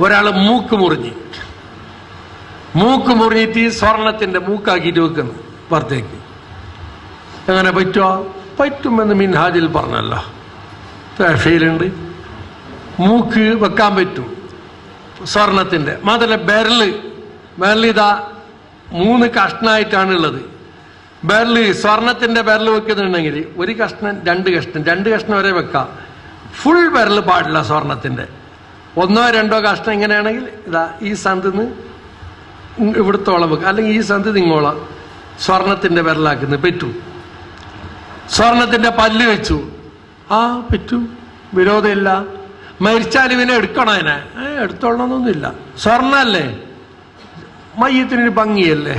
ഒരാൾ മൂക്ക് മുറിഞ്ഞിട്ട് സ്വർണത്തിന്റെ മൂക്കാക്കിയിട്ട് വെക്കുന്നു പുറത്തേക്ക്. എങ്ങനെ പറ്റുമോ? പറ്റുമെന്ന് മിൻഹാജിൽ പറഞ്ഞല്ലോ, ഫീലുണ്ട്. മൂക്ക് വെക്കാൻ പറ്റും സ്വർണത്തിന്റെ. മാത്രമല്ല ബെരലിതാ 3 കഷ്ണമായിട്ടാണുള്ളത്. സ്വർണത്തിന്റെ ബെരൽ വെക്കുന്നുണ്ടെങ്കിൽ 1 കഷ്ണം 2 കഷ്ണം വരെ വെക്കാം. ഫുൾ ബെരൽ പാടില്ല സ്വർണത്തിന്റെ. 1-2 കഷ്ണം ഇങ്ങനെയാണെങ്കിൽ ഇതാ ഈ സന്തിന്ന് ഇവിടത്തോളം വെക്കുക, അല്ലെങ്കിൽ ഈ സന്ധി നിങ്ങോളം സ്വർണത്തിന്റെ ബെരലാക്കുന്നത് പറ്റും. സ്വർണത്തിന്റെ പല്ല് വെച്ചു, പറ്റും, വിരോധമില്ല. മരിച്ചാൽ ഇവനെ എടുക്കണോ? അതിനെ എടുത്തോളണമെന്നൊന്നുമില്ല. സ്വർണ്ണല്ലേ, മയ്യത്തിനൊരു ഭംഗിയല്ലേ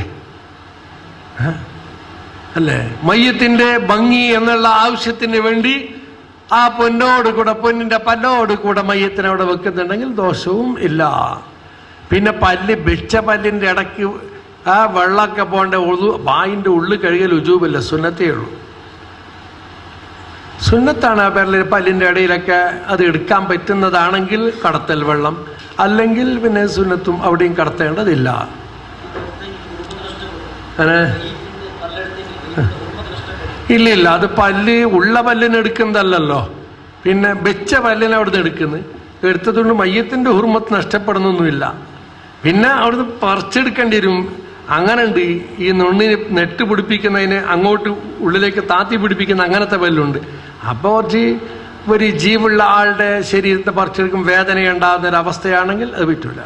അല്ലേ? മയ്യത്തിന്റെ ഭംഗി എന്നുള്ള ആവശ്യത്തിന് വേണ്ടി ആ പൊന്നിന്റെ പല്ലോട് കൂടെ മയ്യത്തിനെ അവിടെ വെക്കുന്നുണ്ടെങ്കിൽ ദോഷവും ഇല്ല. പിന്നെ വെച്ച പല്ലിന്റെ ഇടയ്ക്ക് ആ വെള്ളമൊക്കെ പോകേണ്ട വായിന്റെ ഉള്ളിൽ കഴുകൽ ഉജൂബല്ല, സുന്നത്തേ ഉള്ളൂ. സുന്നത്താണ് ആ പല്ലിന്റെ ഇടയിലൊക്കെ അത് എടുക്കാൻ പറ്റുന്നതാണെങ്കിൽ കടത്തൽ വെള്ളം, അല്ലെങ്കിൽ പിന്നെ സുന്നത്തും അവിടെയും കടത്തേണ്ടതില്ല. ഇല്ല, അത് ഉള്ള പല്ലിന് എടുക്കുന്നതല്ലല്ലോ, പിന്നെ വെച്ച പല്ലിനെ അവിടുന്ന് എടുത്തതുകൊണ്ട് മയ്യത്തിന്റെ ഹുർമത്ത് നഷ്ടപ്പെടുന്നൊന്നുമില്ല. പിന്നെ അവിടുന്ന് പറിച്ചെടുക്കേണ്ടി വരും. അങ്ങനെ ഉണ്ട്. ഈ നുണ്ണിന് നെറ്റ് പിടിപ്പിക്കുന്നതിന് അങ്ങോട്ട് ഉള്ളിലേക്ക് താത്തി പിടിപ്പിക്കുന്ന അങ്ങനത്തെ പല്ലുണ്ട്. അപ്പോൾ ഒരു ജീവുള്ള ആളുടെ ശരീരത്തെ പറിച്ചെടുക്കും വേദന ഉണ്ടാകുന്ന ഒരു അവസ്ഥയാണെങ്കിൽ അത് പറ്റൂല.